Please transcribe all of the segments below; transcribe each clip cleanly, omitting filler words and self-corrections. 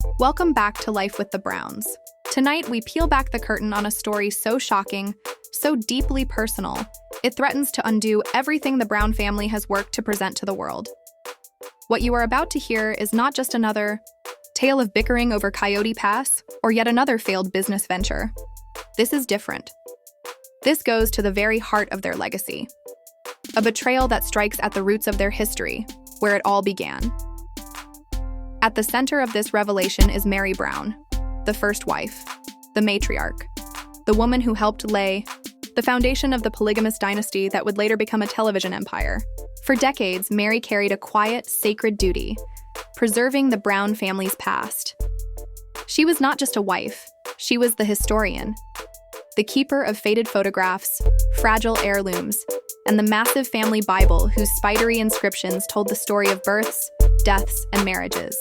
Welcome back to Life with the Browns. Tonight, we peel back the curtain on a story so shocking, so deeply personal, it threatens to undo everything the Brown family has worked to present to the world. What you are about to hear is not just another tale of bickering over Coyote Pass or yet another failed business venture. This is different. This goes to the very heart of their legacy. A betrayal that strikes at the roots of their history, where it all began. At the center of this revelation is Meri Brown, the first wife, the matriarch, the woman who helped lay the foundation of the polygamous dynasty that would later become a television empire. For decades, Meri carried a quiet, sacred duty, preserving the Brown family's past. She was not just a wife, she was the historian, the keeper of faded photographs, fragile heirlooms, and the massive family Bible whose spidery inscriptions told the story of births, deaths, and marriages.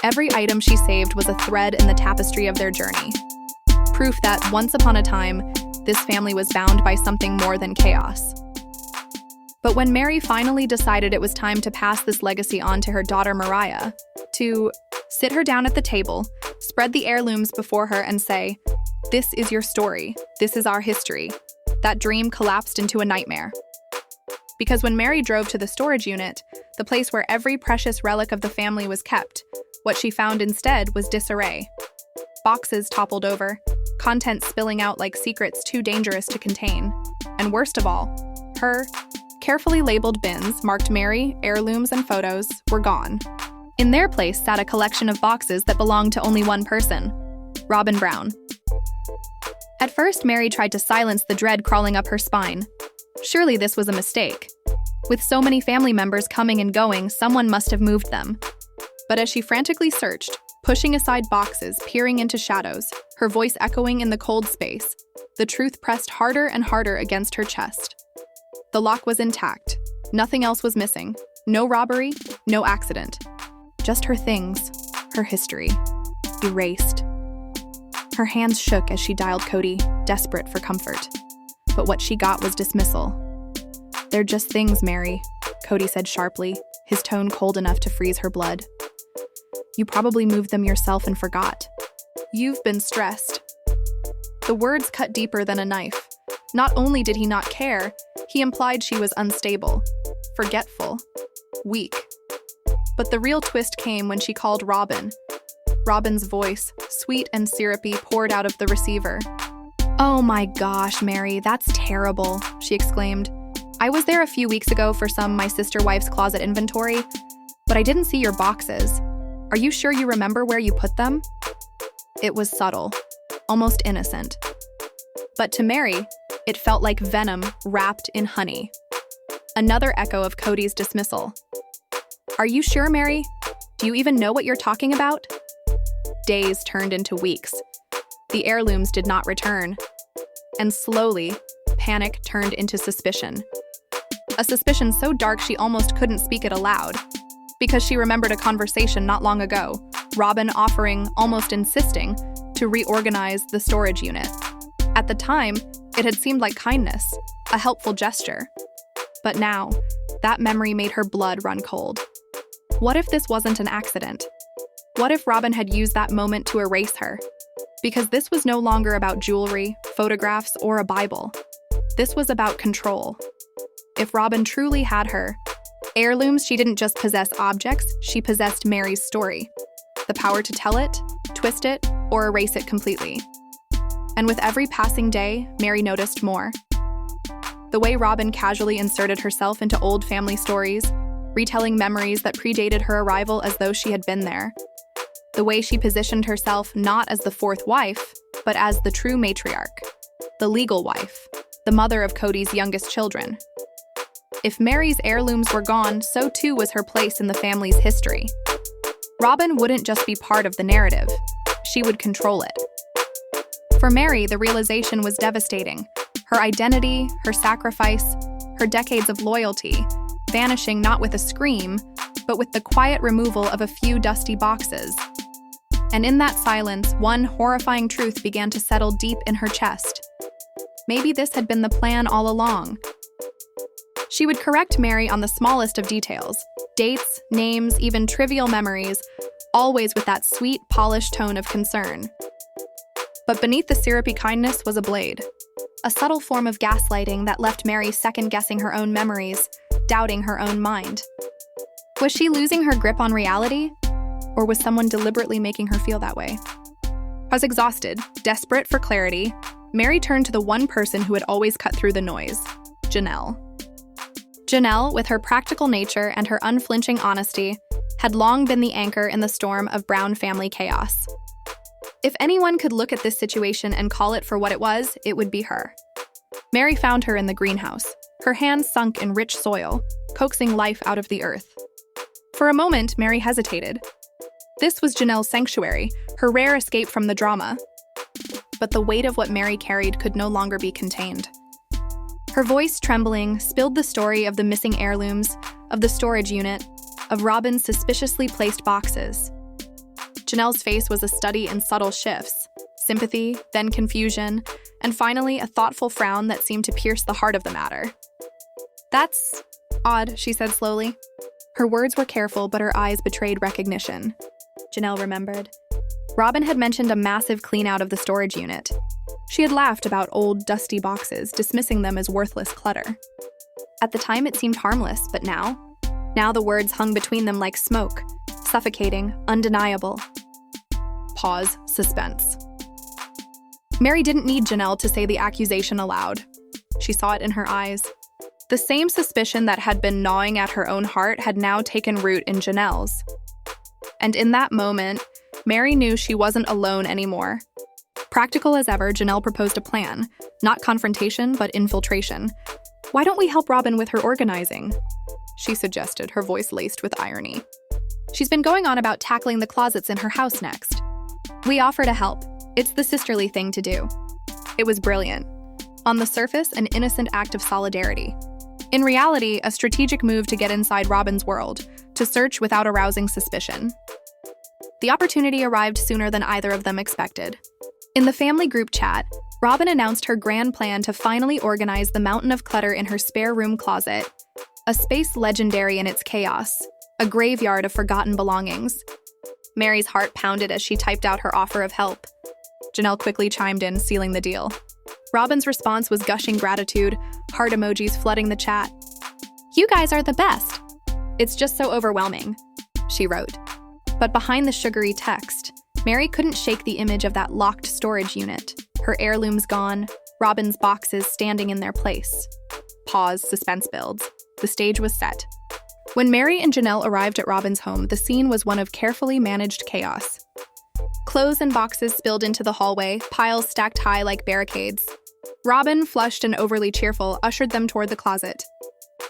Every item she saved was a thread in the tapestry of their journey. Proof that, once upon a time, this family was bound by something more than chaos. But when Meri finally decided it was time to pass this legacy on to her daughter Mariah, to sit her down at the table, spread the heirlooms before her and say, "This is your story, this is our history," that dream collapsed into a nightmare. Because when Meri drove to the storage unit, the place where every precious relic of the family was kept, what she found instead was disarray. Boxes toppled over, content spilling out like secrets too dangerous to contain. And worst of all, her carefully labeled bins marked Meri, heirlooms, and photos were gone. In their place sat a collection of boxes that belonged to only one person, Robyn Brown. At first, Meri tried to silence the dread crawling up her spine. Surely this was a mistake. With so many family members coming and going, someone must have moved them. But as she frantically searched, pushing aside boxes, peering into shadows, her voice echoing in the cold space, the truth pressed harder and harder against her chest. The lock was intact. Nothing else was missing. No robbery, no accident. Just her things, her history, erased. Her hands shook as she dialed Cody, desperate for comfort. But what she got was dismissal. "They're just things, Meri," Cody said sharply, his tone cold enough to freeze her blood. "You probably moved them yourself and forgot. You've been stressed." The words cut deeper than a knife. Not only did he not care, he implied she was unstable, forgetful, weak. But the real twist came when she called Robyn. Robyn's voice, sweet and syrupy, poured out of the receiver. "Oh my gosh, Meri, that's terrible," she exclaimed. "I was there a few weeks ago for my sister wife's closet inventory, but I didn't see your boxes. Are you sure you remember where you put them?" It was subtle, almost innocent. But to Meri, it felt like venom wrapped in honey. Another echo of Cody's dismissal. "Are you sure, Meri? Do you even know what you're talking about?" Days turned into weeks. The heirlooms did not return. And slowly, panic turned into suspicion. A suspicion so dark she almost couldn't speak it aloud. Because she remembered a conversation not long ago, Robyn offering, almost insisting, to reorganize the storage unit. At the time, it had seemed like kindness, a helpful gesture. But now, that memory made her blood run cold. What if this wasn't an accident? What if Robyn had used that moment to erase her? Because this was no longer about jewelry, photographs, or a Bible. This was about control. If Robyn truly had her heirlooms, she didn't just possess objects, she possessed Meri's story. The power to tell it, twist it, or erase it completely. And with every passing day, Meri noticed more. The way Robyn casually inserted herself into old family stories, retelling memories that predated her arrival as though she had been there. The way she positioned herself not as the fourth wife, but as the true matriarch, the legal wife, the mother of Cody's youngest children. If Meri's heirlooms were gone, so too was her place in the family's history. Robyn wouldn't just be part of the narrative, she would control it. For Meri, the realization was devastating. Her identity, her sacrifice, her decades of loyalty, vanishing not with a scream, but with the quiet removal of a few dusty boxes. And in that silence, one horrifying truth began to settle deep in her chest. Maybe this had been the plan all along. She would correct Meri on the smallest of details, Dates, names, even trivial memories, always with that sweet, polished tone of concern. But beneath the syrupy kindness was a blade, a subtle form of gaslighting that left Meri second-guessing her own memories, doubting her own mind. Was she losing her grip on reality? Or was someone deliberately making her feel that way? As exhausted, desperate for clarity, Meri turned to the one person who had always cut through the noise, Janelle. Janelle, with her practical nature and her unflinching honesty, had long been the anchor in the storm of Brown family chaos. If anyone could look at this situation and call it for what it was, it would be her. Meri found her in the greenhouse, her hands sunk in rich soil, coaxing life out of the earth. For a moment, Meri hesitated. This was Janelle's sanctuary, her rare escape from the drama. But the weight of what Meri carried could no longer be contained. Her voice, trembling, spilled the story of the missing heirlooms, of the storage unit, of Robyn's suspiciously placed boxes. Janelle's face was a study in subtle shifts, sympathy, then confusion, and finally a thoughtful frown that seemed to pierce the heart of the matter. "That's odd," she said slowly. Her words were careful, but her eyes betrayed recognition. Janelle remembered. Robyn had mentioned a massive clean-out of the storage unit. She had laughed about old, dusty boxes, dismissing them as worthless clutter. At the time, it seemed harmless, but now the words hung between them like smoke, suffocating, undeniable. Pause, suspense. Meri didn't need Janelle to say the accusation aloud. She saw it in her eyes. The same suspicion that had been gnawing at her own heart had now taken root in Janelle's. And in that moment, Meri knew she wasn't alone anymore. Practical as ever, Janelle proposed a plan, not confrontation, but infiltration. "Why don't we help Robyn with her organizing?" she suggested, her voice laced with irony. "She's been going on about tackling the closets in her house next." We offer to help. It's the sisterly thing to do. It was brilliant. On the surface, an innocent act of solidarity. In reality, a strategic move to get inside Robyn's world, to search without arousing suspicion. The opportunity arrived sooner than either of them expected. In the family group chat, Robyn announced her grand plan to finally organize the mountain of clutter in her spare room closet, a space legendary in its chaos, a graveyard of forgotten belongings. Meri's heart pounded as she typed out her offer of help. Janelle quickly chimed in, sealing the deal. Robyn's response was gushing gratitude, heart emojis flooding the chat. "You guys are the best. It's just so overwhelming," she wrote. But behind the sugary text, Meri couldn't shake the image of that locked storage unit, her heirlooms gone, Robyn's boxes standing in their place. Pause, suspense builds. The stage was set. When Meri and Janelle arrived at Robyn's home, the scene was one of carefully managed chaos. Clothes and boxes spilled into the hallway, piles stacked high like barricades. Robyn, flushed and overly cheerful, ushered them toward the closet.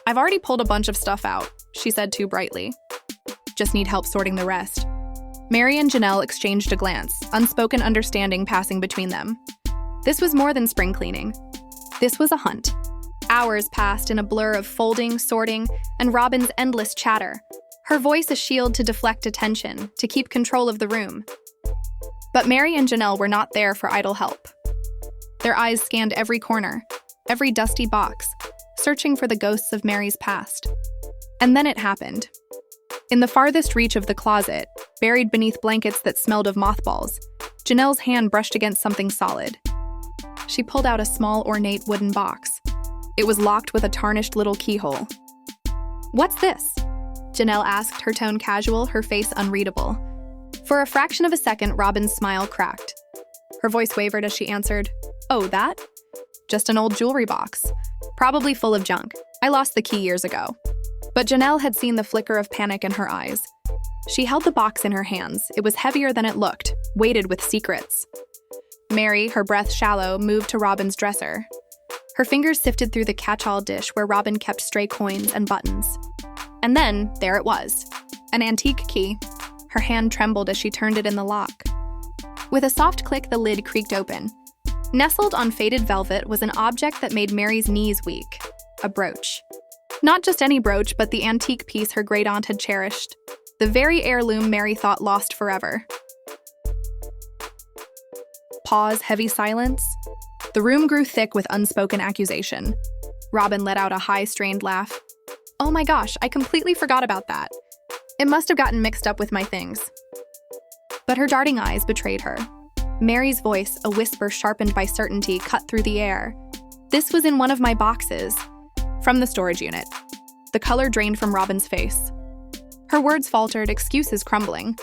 "I've already pulled a bunch of stuff out," she said too brightly. "Just need help sorting the rest." Meri and Janelle exchanged a glance, unspoken understanding passing between them. This was more than spring cleaning. This was a hunt. Hours passed in a blur of folding, sorting, and Robyn's endless chatter, her voice a shield to deflect attention, to keep control of the room. But Meri and Janelle were not there for idle help. Their eyes scanned every corner, every dusty box, searching for the ghosts of Meri's past. And then it happened. In the farthest reach of the closet, buried beneath blankets that smelled of mothballs, Janelle's hand brushed against something solid. She pulled out a small, ornate wooden box. It was locked with a tarnished little keyhole. "What's this?" Janelle asked, her tone casual, her face unreadable. For a fraction of a second, Robyn's smile cracked. Her voice wavered as she answered, "Oh, that? Just an old jewelry box. Probably full of junk. I lost the key years ago." But Janelle had seen the flicker of panic in her eyes. She held the box in her hands. It was heavier than it looked, weighted with secrets. Meri, her breath shallow, moved to Robyn's dresser. Her fingers sifted through the catch-all dish where Robyn kept stray coins and buttons. And then, there it was. An antique key. Her hand trembled as she turned it in the lock. With a soft click, the lid creaked open. Nestled on faded velvet was an object that made Meri's knees weak. A brooch. Not just any brooch, but the antique piece her great-aunt had cherished. The very heirloom Meri thought lost forever. Pause, heavy silence. The room grew thick with unspoken accusation. Robyn let out a high, strained laugh. Oh my gosh, I completely forgot about that. It must have gotten mixed up with my things. But her darting eyes betrayed her. Meri's voice, a whisper sharpened by certainty, cut through the air. This was in one of my boxes. From the storage unit. The color drained from Robyn's face. Her words faltered, excuses crumbling.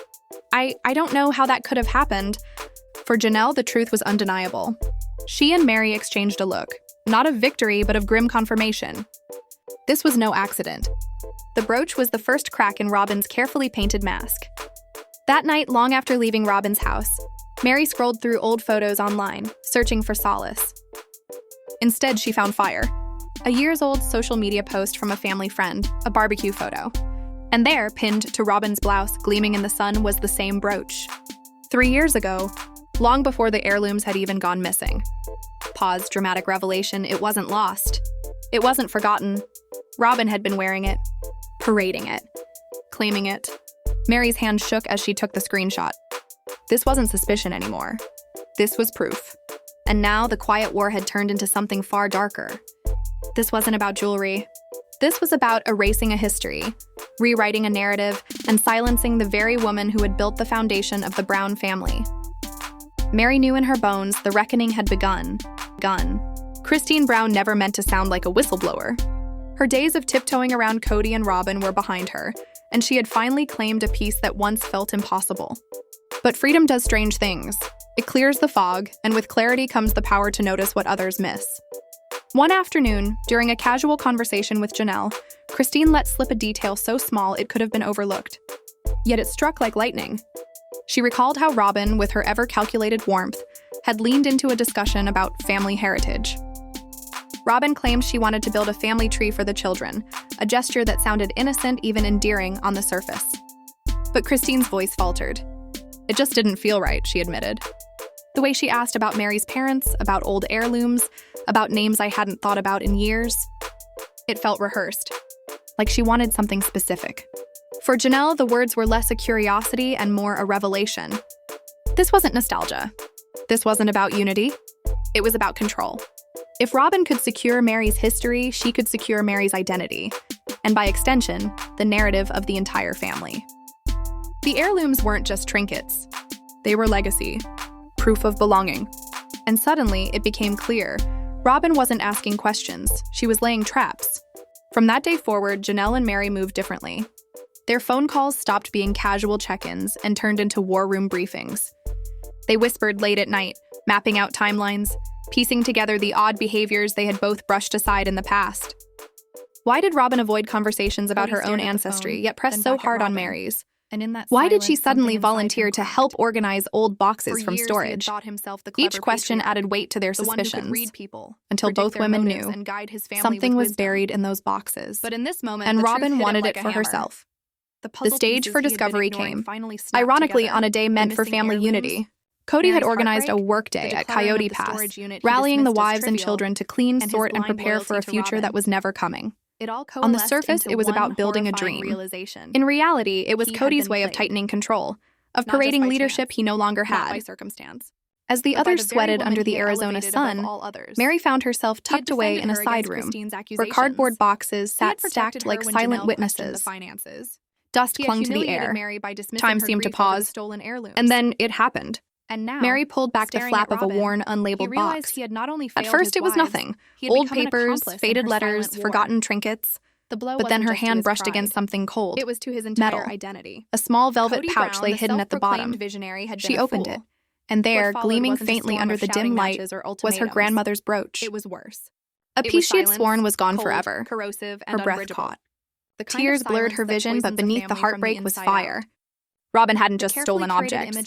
I don't know how that could have happened. For Janelle, the truth was undeniable. She and Meri exchanged a look, not of victory, but of grim confirmation. This was no accident. The brooch was the first crack in Robyn's carefully painted mask. That night, long after leaving Robyn's house, Meri scrolled through old photos online, searching for solace. Instead, she found fire. A years-old social media post from a family friend, a barbecue photo. And there, pinned to Robyn's blouse, gleaming in the sun, was the same brooch. 3 years ago, long before the heirlooms had even gone missing. Pause, dramatic revelation, it wasn't lost. It wasn't forgotten. Robyn had been wearing it, parading it, claiming it. Meri's hand shook as she took the screenshot. This wasn't suspicion anymore. This was proof. And now the quiet war had turned into something far darker. This wasn't about jewelry. This was about erasing a history, rewriting a narrative, and silencing the very woman who had built the foundation of the Brown family. Meri knew in her bones the reckoning had begun. Christine Brown never meant to sound like a whistleblower. Her days of tiptoeing around Cody and Robyn were behind her, and she had finally claimed a peace that once felt impossible. But freedom does strange things. It clears the fog, and with clarity comes the power to notice what others miss. One afternoon, during a casual conversation with Janelle, Christine let slip a detail so small it could have been overlooked. Yet it struck like lightning. She recalled how Robyn, with her ever-calculated warmth, had leaned into a discussion about family heritage. Robyn claimed she wanted to build a family tree for the children, a gesture that sounded innocent, even endearing, on the surface. But Christine's voice faltered. It just didn't feel right, she admitted. The way she asked about Meri's parents, about old heirlooms, about names I hadn't thought about in years, it felt rehearsed, like she wanted something specific. For Janelle, the words were less a curiosity and more a revelation. This wasn't nostalgia. This wasn't about unity. It was about control. If Robyn could secure Meri's history, she could secure Meri's identity, and by extension, the narrative of the entire family. The heirlooms weren't just trinkets. They were legacy, proof of belonging. And suddenly, it became clear, Robyn wasn't asking questions, she was laying traps. From that day forward, Janelle and Meri moved differently. Their phone calls stopped being casual check-ins and turned into war room briefings. They whispered late at night, mapping out timelines, piecing together the odd behaviors they had both brushed aside in the past. Why did Robyn avoid conversations about her own ancestry, yet press so hard on Meri's? Why did she suddenly volunteer to help organize old boxes from storage? Each question added weight to their suspicions, until both women knew something was buried in those boxes. And Robyn wanted it for herself. The stage for discovery came, ironically on a day meant for family unity. Cody had organized a workday at Coyote Pass, rallying the wives and children to clean, sort, and prepare for a future that was never coming. On the surface, it was about building a dream. In reality, it was Cody's way of tightening control, of parading leadership he no longer had. As the others sweated under the Arizona sun, Meri found herself tucked away in a side room, where cardboard boxes sat stacked like silent witnesses. Dust clung to the air. Time seemed to pause, and then it happened. Meri pulled back the flap of a worn, unlabeled box. At first, it was nothing. Old papers, faded letters, forgotten trinkets. But then her hand brushed against something cold. It was to his entire identity. A small velvet pouch lay hidden at the bottom. She opened it, and there, gleaming faintly under the dim light, was her grandmother's brooch. It was worse. A piece she had sworn was gone forever. Her breath caught. Tears blurred her vision, but beneath the heartbreak was fire. Robyn hadn't just stolen objects.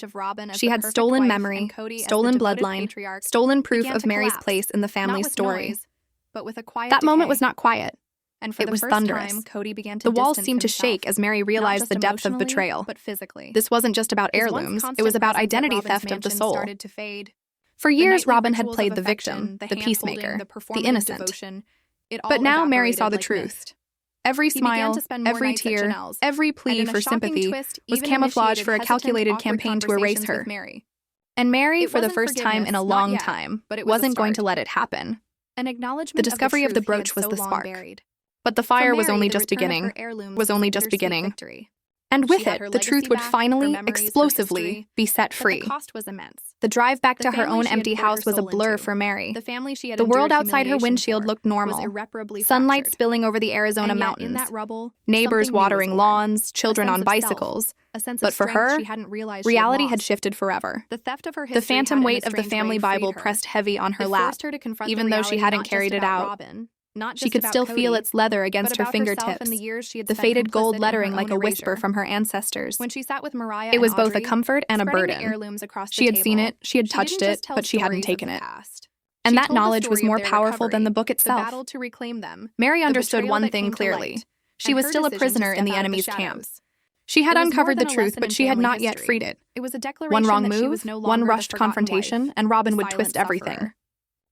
She had stolen memory, stolen bloodline, stolen proof of Meri's place in the family story. That moment was not quiet. It was thunderous. The walls seemed to shake as Meri realized the depth of betrayal. This wasn't just about heirlooms, it was about identity theft of the soul. For years, Robyn had played the victim, the peacemaker, the innocent. But now Meri saw the truth. Every smile, every tear, every plea for sympathy was camouflage for a calculated campaign to erase her. And Meri, for the first time in a long time, wasn't going to let it happen. The discovery of the brooch was the spark. But the fire was only just beginning. And with it, the truth would finally, explosively, be set free. The cost was immense. The drive back to her own empty house was a blur for Meri. The world outside her windshield looked normal. Sunlight spilling over the Arizona mountains. Neighbors watering lawns, children on bicycles. But for her, reality had shifted forever. The phantom weight of the family Bible pressed heavy on her lap, even though she hadn't carried it out. She could still feel its leather against her fingertips, the faded gold lettering like a whisper from her ancestors. It was both a comfort and a burden. She had seen it, she had touched it, but she hadn't taken it. And that knowledge was more powerful than the book itself. Meri understood one thing clearly. She was still a prisoner in the enemy's camp. She had uncovered the truth, but she had not yet freed it. One wrong move, one rushed confrontation, and Robyn would twist everything.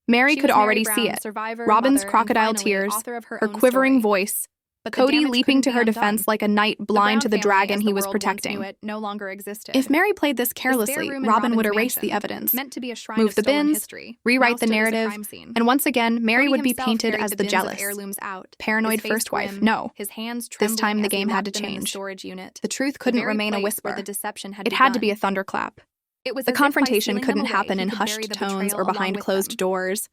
Meri could already see it. Robyn's crocodile tears, her quivering voice, Cody leaping to her defense like a knight blind to the dragon he was protecting. If Meri played this carelessly, Robyn would erase the evidence, move the bins, rewrite the narrative, and once again, Meri would be painted as the jealous, paranoid first wife. No, this time the game had to change. The truth couldn't remain a whisper. It had to be a thunderclap. The confrontation couldn't happen in hushed tones or behind closed doors.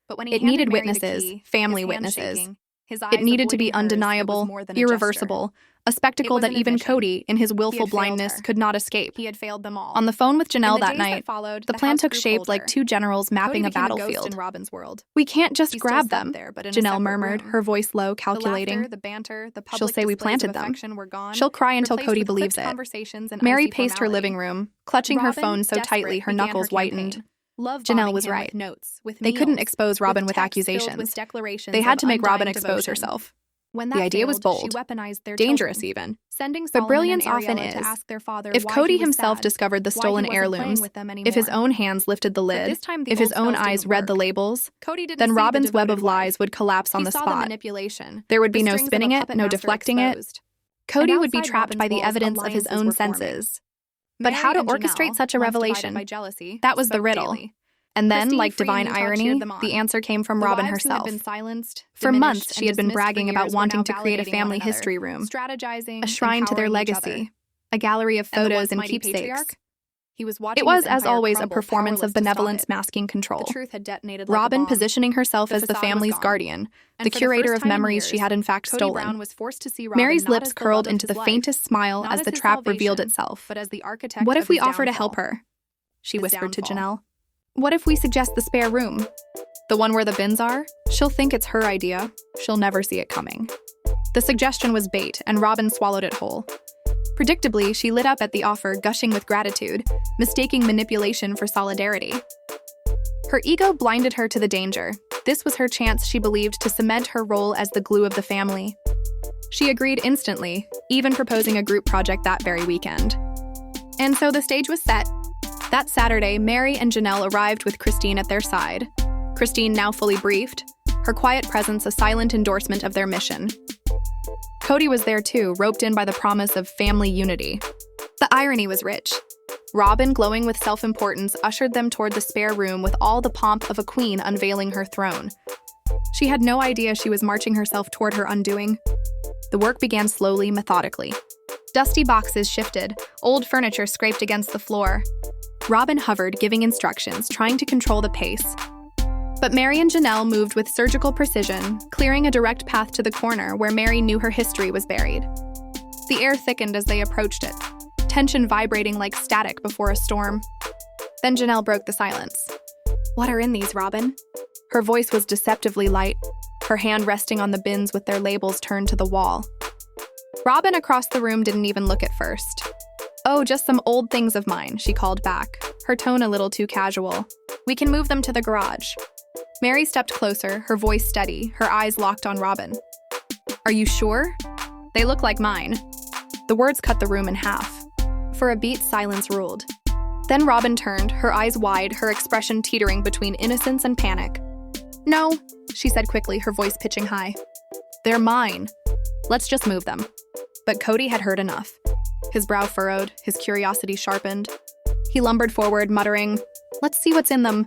It needed witnesses, family witnesses. It needed to be undeniable, irreversible, a spectacle that even Cody, in his willful blindness, could not escape. On the phone with Janelle that night, the plan took shape like two generals mapping a battlefield. "We can't just grab them," Janelle murmured, her voice low, calculating. "She'll say we planted them. She'll cry until Cody believes it." Meri paced her living room, clutching her phone so tightly her knuckles whitened. Janelle was right. They couldn't expose Robyn with accusations. They had to make Robyn expose herself. The idea was bold, dangerous even. But brilliance often is. If Cody himself discovered the stolen heirlooms, if his own hands lifted the lid, if his own eyes read the labels, then Robyn's web of lies would collapse on the spot. There would be no spinning it, no deflecting it. Cody would be trapped by the evidence of his own senses. But how to orchestrate such a revelation? That was the riddle. And then, like divine irony, the answer came from Robyn herself. For months, she had been bragging about wanting to create a family history room, a shrine to their legacy, a gallery of photos and keepsakes. It was, as always, a performance of benevolence masking control. Robyn positioning herself as the family's guardian, the curator of memories she had in fact stolen. Meri's lips curled into the faintest smile as the trap revealed itself. "What if we offer to help her?" she whispered to Janelle. "What if we suggest the spare room? The one where the bins are? She'll think it's her idea. She'll never see it coming." The suggestion was bait, and Robyn swallowed it whole. Predictably, she lit up at the offer, gushing with gratitude, mistaking manipulation for solidarity. Her ego blinded her to the danger. This was her chance, she believed, to cement her role as the glue of the family. She agreed instantly, even proposing a group project that very weekend. And so the stage was set. That Saturday, Meri and Janelle arrived with Christine at their side. Christine now fully briefed, her quiet presence a silent endorsement of their mission. Cody was there too, roped in by the promise of family unity. The irony was rich. Robyn, glowing with self-importance, ushered them toward the spare room with all the pomp of a queen unveiling her throne. She had no idea she was marching herself toward her undoing. The work began slowly, methodically. Dusty boxes shifted, old furniture scraped against the floor. Robyn hovered, giving instructions, trying to control the pace. But Meri and Janelle moved with surgical precision, clearing a direct path to the corner where Meri knew her history was buried. The air thickened as they approached it, tension vibrating like static before a storm. Then Janelle broke the silence. "What are in these, Robyn?" Her voice was deceptively light, her hand resting on the bins with their labels turned to the wall. Robyn across the room didn't even look at first. "Oh, just some old things of mine," she called back, her tone a little too casual. "We can move them to the garage." Meri stepped closer, her voice steady, her eyes locked on Robyn. "Are you sure? They look like mine." The words cut the room in half. For a beat, silence ruled. Then Robyn turned, her eyes wide, her expression teetering between innocence and panic. "No," she said quickly, her voice pitching high. "They're mine. Let's just move them." But Cody had heard enough. His brow furrowed, his curiosity sharpened. He lumbered forward, muttering, "Let's see what's in them.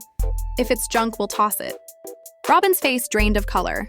If it's junk, we'll toss it." Robyn's face drained of color.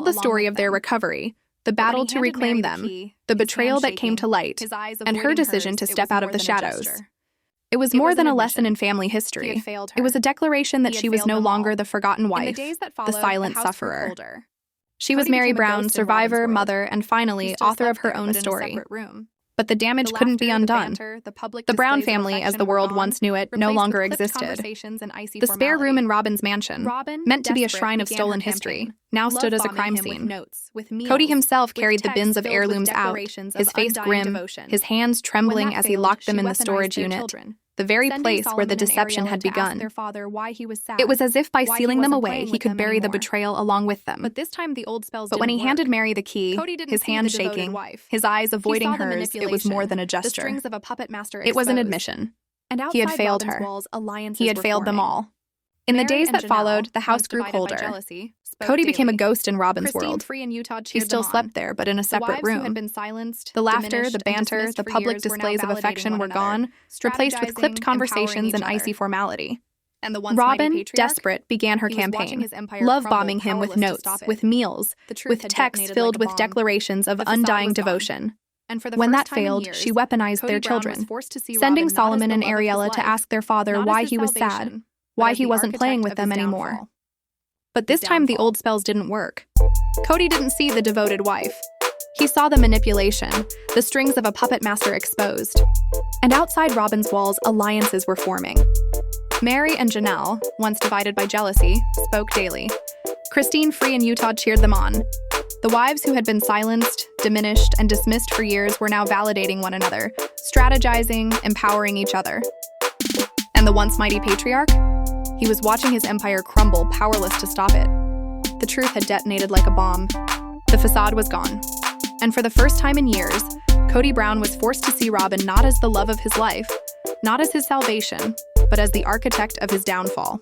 told the along story with of their them. recovery, the battle to reclaim them, the betrayal that came to light, and her decision to step out of the shadows. It was more than a lesson in family history. It was a declaration that she was no longer the forgotten wife, the silent sufferer. She was Meri Brown, survivor, mother, and finally, author of her own story. But the damage couldn't be undone. The Brown family, as the world once knew it, no longer existed. The spare room in Robyn's mansion, meant to be a shrine of stolen history, now stood as a crime scene. Cody himself carried the bins of heirlooms out, his face grim, his hands trembling as he locked them in the storage unit, the very place where the deception had begun. It was as if by sealing them away, he could bury the betrayal along with them. But when he handed Meri the key, his hand shaking, his eyes avoiding hers, it was more than a gesture. It was an admission. He had failed her. He had failed them all. In the days that followed, the house grew colder. Cody became a ghost in Robyn's world. He still slept there, but in a separate room. The laughter, the banter, the public displays of affection were gone, replaced with clipped conversations and icy formality. Robyn, desperate, began her campaign, love-bombing him with notes, with meals, with texts filled with declarations of undying devotion. When that failed, she weaponized their children, sending Solomon and Ariella to ask their father why he was sad, why he wasn't playing with them anymore. But this time the old spells didn't work. Cody didn't see the devoted wife. He saw the manipulation, the strings of a puppet master exposed. And outside Robyn's walls, alliances were forming. Meri and Janelle, once divided by jealousy, spoke daily. Christine Free in Utah cheered them on. The wives who had been silenced, diminished, and dismissed for years were now validating one another, strategizing, empowering each other. And the once mighty patriarch? He was watching his empire crumble, powerless to stop it. The truth had detonated like a bomb. The facade was gone. And for the first time in years, Cody Brown was forced to see Robyn not as the love of his life, not as his salvation, but as the architect of his downfall.